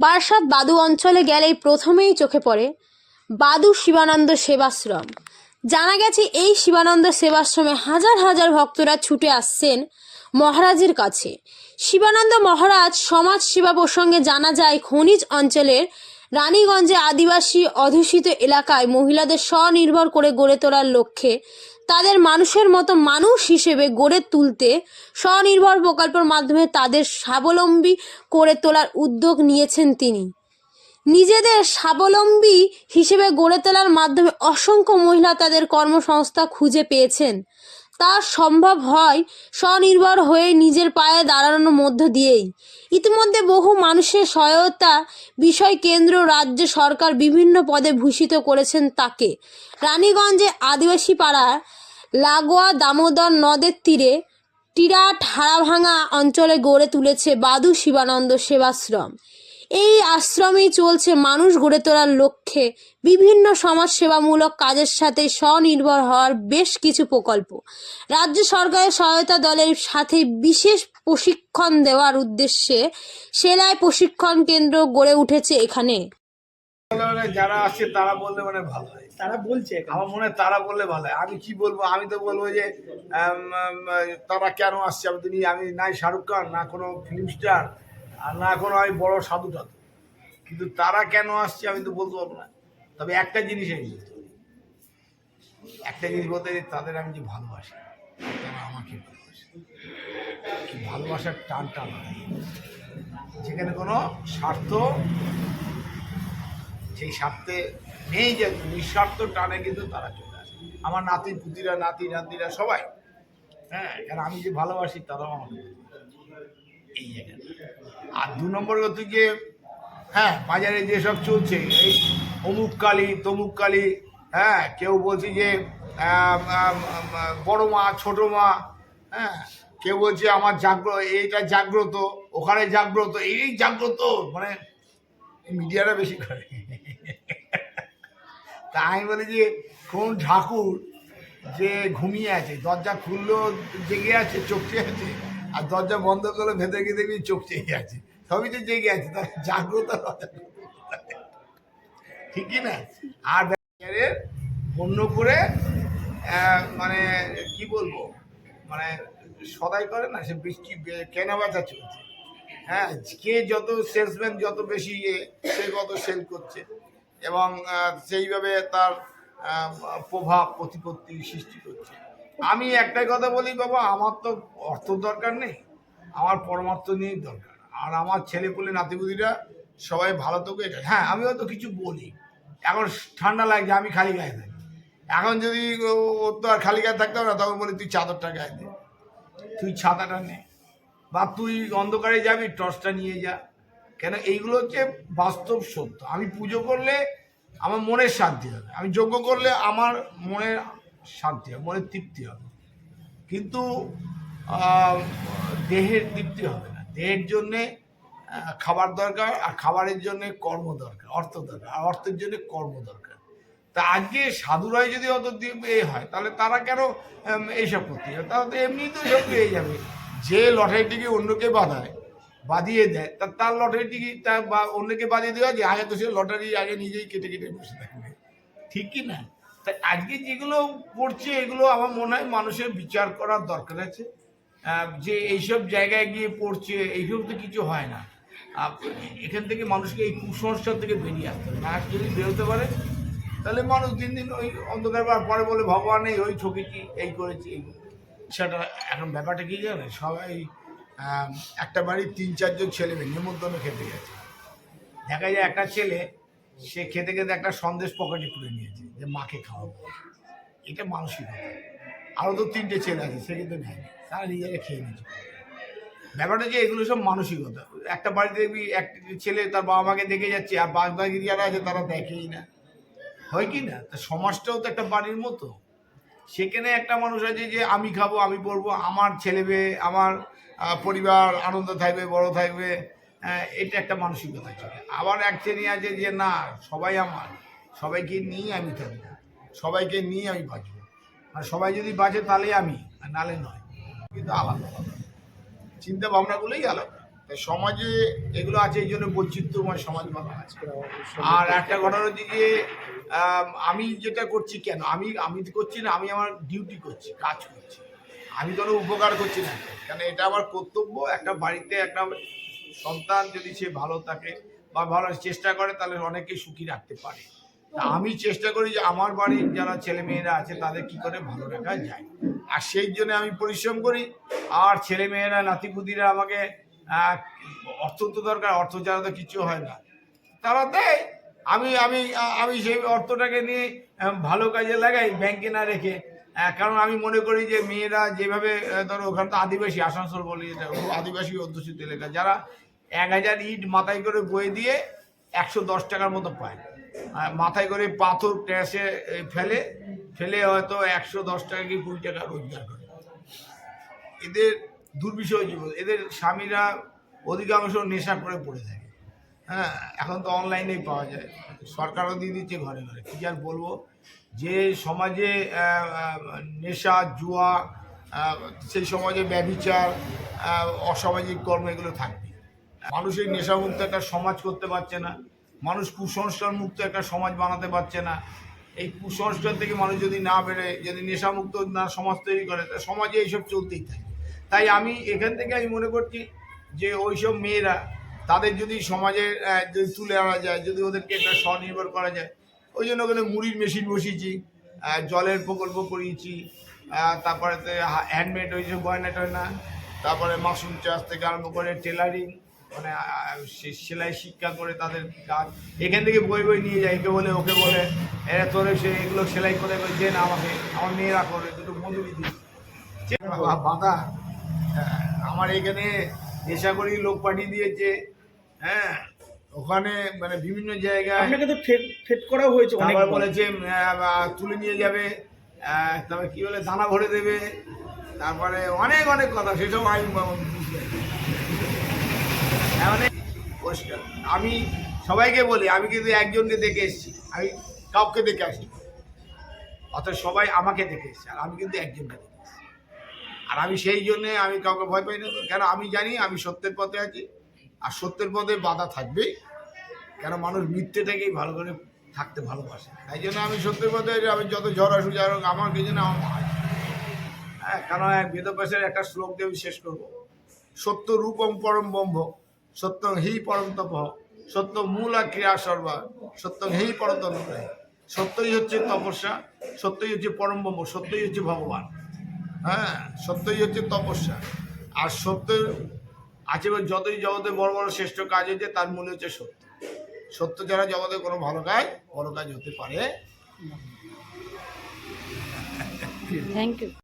বারাসাত বাদু অঞ্চলে গেলেই প্রথমেই চোখে পড়ে বাদু শিবানন্দ সেবাশ্রম। জানা গেছে এই শিবানন্দ সেবাশ্রমে হাজার হাজার ভক্তরা ছুটে আসছেন মহারাজের কাছে। শিবানন্দ মহারাজ সমাজ সেবা প্রসঙ্গে জানা যায়, খনিজ অঞ্চলের রানীগঞ্জে আদিবাসী অধ্যুষিত এলাকায় মহিলাদের স্বনির্ভর করে গড়ে তোলার লক্ষ্যে তাদের মানুষের মতো মানুষ হিসেবে গড়ে তুলতে স্বনির্ভর প্রকল্পের মাধ্যমে তাদের স্বাবলম্বী করে তোলার উদ্যোগ নিয়েছেন তিনি। নিজেদের স্বাবলম্বী হিসেবে গড়ে তোলার মাধ্যমে অসংখ্য মহিলা তাদের কর্মসংস্থান খুঁজে পেয়েছেন। তা সম্ভব হয় স্বনির্ভর হয়ে নিজের পায়ে দাঁড়ানোর মধ্য দিয়েই। ইতিমধ্যে বহু মানুষের সহায়তা বিষয় কেন্দ্র রাজ্য সরকার বিভিন্ন পদে ভূষিত করেছেন তাকে। রানীগঞ্জে আদিবাসী পাড়া লাগোয়া দামোদর নদের তীরে টিরাট হাড়াভাঙা অঞ্চলে গড়ে তুলেছে বাদু শিবানন্দ সেবাশ্রম। এই আশ্রমেই চলছে মানুষ গড়ে তোলার লক্ষ্যে বিভিন্ন সমাজসেবামূলক কাজের সাথে স্বনির্ভর হওয়ার বেশ কিছু প্রকল্প। রাজ্য সরকারের সহায়তা দলের সাথে বিশেষ প্রশিক্ষণ দেওয়ার উদ্দেশ্যে সেলাই প্রশিক্ষণ কেন্দ্র গড়ে উঠেছে এখানে। যারা আসছে তারা বললে মানে ভালো হয়, তারা বলছে আমার মনে হয় তারা বললে ভালো হয়। আমি কি বলবো, আমি তো বলবো যে তারা কেন আসছে। আমি নাই শাহরুখ খান, না কোনো ফিল্ম স্টার, আর না কোনো আমি বড় সাধু টাধু, কিন্তু তারা কেন আসছে আমি তো বলতে পারবো না। তবে একটা জিনিস আমি বলতে পারি, একটা জিনিস বলতে তাদের আমি যে ভালোবাসি, তারা আমাকে ভালোবাসে। ভালোবাসার টানটা লাগে, যেখানে কোনো স্বার্থ, সেই স্বার্থে নেই, যে নিঃস্বার্থ টানে কিন্তু তারা চলে আসে। আমার নাতি পুতিরা, নাতি নাতিরা সবাই, হ্যাঁ, কারণ আমি যে ভালোবাসি তারাও আমাকে এই জায়গায়। আর দু নম্বর হচ্ছে যে হ্যাঁ, বাজারে যেসব চলছে এই অমুক কালী তমুক কালী, হ্যাঁ, কেউ বলছে যে বড় মা ছোট মা, হ্যাঁ, কেউ বলছে আমার জাগ্রত, এইটা জাগ্রত, ওখানে জাগ্রত, এই জাগ্রত, মানে মিডিয়াটা বেশি করে। তা আমি বলি যে কোন ঠাকুর যে ঘুমিয়ে আছে, দরজা খুললো জেগে আছে, চোখ চেয়ে আছে, আর দরজা বন্ধ করলে ভেতরে গিয়ে দেখবি চোখ চেয়ে আছে, সবই তো জেগে আছে, তার জাগ্রত ঠিকই না। আর অন্য করে মানে কি বলবো, মানে সদাই করে না, সে বৃষ্টি কেনা বেচা চলছে। হ্যাঁ, কে যত সেলসম্যান যত বেশি সে কত সেল করছে, এবং সেইভাবে তার প্রভাব প্রতিপত্তি সৃষ্টি করছে। আমি একটাই কথা বলি, বাবা, আমার তো অর্থ দরকার নেই, আমার পরমার্থ নিয়েই দরকার। আর আমার ছেলেপুলে নাতিপুতিরা সবাই ভালো থাকুক, এটা। হ্যাঁ, আমি হয়তো কিছু বলি, এখন ঠান্ডা লাগছে, আমি খালি গায়ে থাকি। এখন যদি ওর তো আর খালি গায়ে থাকতে হবে না, তখন বলি তুই চাদরটা গায়ে দে, তুই ছাতাটা নে, বা তুই অন্ধকারে যাবি টর্চটা নিয়ে যা। কেন, এইগুলো হচ্ছে বাস্তব সত্য। আমি পুজো করলে আমার মনের শান্তি হবে, আমি যজ্ঞ করলে আমার মনের শান্তি হবে, মনের তৃপ্তি হবে, কিন্তু দেহের তৃপ্তি হবে না। দেহের জন্যে খাবার দরকার, আর খাবারের জন্যে কর্ম দরকার, অর্থ দরকার, আর অর্থের জন্যে কর্ম দরকার। তা আজকে সাধুরাই যদি অত এ হয়, তাহলে তারা কেন এইসব করতে যাবে? তারা তো এমনি তো সব পেয়ে যাবে। যে লটারি টিকিট অন্যকে বাঁধিয়ে দেয়, তার লটারি টিকিট তার বা অন্যকে বাঁধিয়ে দেওয়া, যে আগে তো সে লটারি আগে নিজেই কেটে কেটে বসে থাকবে, ঠিক কি না? তাই আজকে যেগুলো করছে, এগুলো আমার মনে হয় মানুষের বিচার করার দরকার আছে, যে এইসব জায়গায় গিয়ে পড়ছে, এইসব তো কিছু হয় না। এখান থেকে মানুষকে এই কুসংস্কার থেকে বেরিয়ে আসতে হবে। না যদি বেরোতে পারে, তাহলে মানুষ দিন দিন ওই অন্ধকার পরে বলে ভগবান এই ওই ঠকেছি, এই করেছি, এই সেটা। এখন ব্যাপারটা কি জানে, সবাই একটা বাড়ির 3-4 জন ছেলে মেয়ে নিমন্ত্রণ খেতে গেছে। দেখা যায় একটা ছেলে, সে খেতে খেতে একটা সন্দেশ পকেটে পুরে নিয়েছে, যে মাকে খাওয়াবো। এটা মানসিকতা। আরও তো 3টে ছেলে আছে, সে কিন্তু নেয়নি, তারা নিজেরা খেয়ে নিয়েছে। ব্যাপারটা যে এগুলো সব মানসিকতা। একটা বাড়িতে দেখবি একটা ছেলে তার বাবা মাকে দেখে যাচ্ছে, আর বাকি যারা আছে তারা দেখেই না, হয় কি না? তা সমাজটাও তো একটা বাড়ির মতো। সেখানে একটা মানুষ আছে যে আমি খাবো, আমি পড়বো, আমার ছেলে মেয়ে, আমার পরিবার আনন্দ থাকবে, বড় থাকবে, এটা একটা মানসিকতা চলে। আবার এক শ্রেণী আছে যে না, সবাই আমার, সবাইকে নিয়ে আমি থাকবো, সবাইকে নিয়ে আমি বাঁচবো, আর সবাই যদি বাঁচে তাহলে আমি, আর নালে নয়। কিন্তু আলাদা আলাদা চিন্তা ভাবনাগুলোই আলাদা। তাই সমাজে এগুলো আছে, এই জন্য বৈচিত্র্যময় সমাজ বানা আছে। আর একটা ঘটনা হচ্ছে যে আমি যেটা করছি, কেন আমি তো করছি না, আমি আমার ডিউটি করছি, কাজ করছি, আমি কোনো উপকার করছি না, কেন এটা আমার কর্তব্য। একটা বাড়িতে একটা সন্তান যদি সে ভালো থাকে বা ভালো চেষ্টা করে, তাহলে অনেকেই সুখী রাখতে পারে। তা আমি চেষ্টা করি যে আমার বাড়ির যারা ছেলে মেয়েরা আছে তাদের কি করে ভালো রাখা যায়, আর সেই জন্য আমি পরিশ্রম করি। আর ছেলে মেয়েরা নাতিপুতিরা আমাকে অর্থ তো দরকার, অর্থ ছাড়া তো কিছু হয় না, তারা দেয়। আমি আমি আমি সেই অর্থটাকে নিয়ে ভালো কাজে লাগাই, ব্যাংকে না রেখে। কারণ আমি মনে করি যে মেয়েরা যেভাবে ধরো ওখানে তো আদিবাসী, আসানসোল বলি, এটা আদিবাসী অধ্যুষিত এলাকা, যারা 1000 ইট মাথায় করে বয়ে দিয়ে 110 টাকার মতো পায়। মাথায় করে পাথর ট্যাসে ফেলে হয়তো 110 টাকা কি 20 টাকা রোজগার করে। এদের দুর্বিষহ জীবন, এদের স্বামীরা অধিকাংশ নেশা করে পড়ে থাকে। হ্যাঁ, এখন তো অনলাইনেই পাওয়া যায়, সরকারও দিয়ে দিচ্ছে ঘরে ঘরে। কী আর বলবো, যে সমাজে নেশা, জুয়া, সেই সমাজে ব্যভিচার, অসামাজিক কর্ম এগুলো থাকবে। মানুষের নেশামুক্ত একটা সমাজ করতে পারছে না, মানুষ কুসংস্কার মুক্ত একটা সমাজ বানাতে পারছে না। এই কুসংস্কার থেকে মানুষ যদি না বেড়ে, যদি নেশামুক্ত না সমাজ তৈরি করে, তা সমাজে এইসব চলতেই থাকে। তাই আমি এখান থেকে আমি মনে করছি যে ওইসব মেয়েরা, তাদের যদি সমাজে যদি তুলে আনা যায়, যদি ওদেরকে একটা স্বনির্ভর করা যায়, ওই জন্য ওখানে মুড়ির মেশিন বসিয়েছি, জলের প্রকল্প করিয়েছি, তারপরে হ্যান্ডমেড ওইসব গয়না টয়না, তারপরে মাশরুম চাষ থেকে আরম্ভ করে টেলারিং, মানে সেলাই শিক্ষা করে তাদের কাজ। এখান থেকে বই নিয়ে যায়, একে বলে ওকে বলে, এরা তোরে সে এগুলো সেলাই করে যে না আমাকে, আমার মেয়েরা করে, দুটো মজুরি দিই বাধা। আমার এখানে নেশাকরি লোক পাঠিয়ে দিয়েছে। হ্যাঁ, ওখানে মানে বিভিন্ন জায়গায় আপনাকে তো ফেট করা হয়েছে, আবার বলেছে তুলে নিয়ে যাবে, তারপরে কি বলে দানা ভরে দেবে, তারপরে অনেক অনেক কথা, সেসব আমি অনেক পরিষ্কার। আমি সবাইকে বলি, আমি কিন্তু একজনকে দেখে এসেছি, আমি কাউকে দেখে আসি, অর্থাৎ সবাই আমাকে দেখে এসছে, আর আমি কিন্তু একজনকে দেখে এসেছি। আর আমি সেই জন্যে আমি কাউকে ভয় পাই না, কেন আমি জানি আমি সত্যের পথে আছি, আর সত্যের পথে বাধা থাকবেই, কেন মানুষ মিথ্যেটাকেই ভালো করে থাকতে ভালোবাসে। তাই জন্য আমি সত্যের পথে আছি। আমি যত ঝড় আসুক যাই হোক, আমার কি জন্য আমার মা। হ্যাঁ, কারণ বেদব্যাসের একটা শ্লোক দিয়ে আমি শেষ করবো, সত্য রূপম পরম ব্রহ্ম, সত্যং হি পরম তপ, সত্য মূলা ক্রিয়া সর্বা, সত্যং হি পরতন। সত্যই হচ্ছে তপস্যা, সত্যই হচ্ছে পরম ব্রহ্ম, সত্যই হচ্ছে ভগবান। হ্যাঁ, সত্যই হচ্ছে তপস্যা। আর সত্য আছে, যতই জগতে বড় বড় শ্রেষ্ঠ কাজ হচ্ছে, তার মূল হচ্ছে সত্য। সত্য ছাড়া জগতে কোনো ভালো কাজ হতে পারে। Thank you.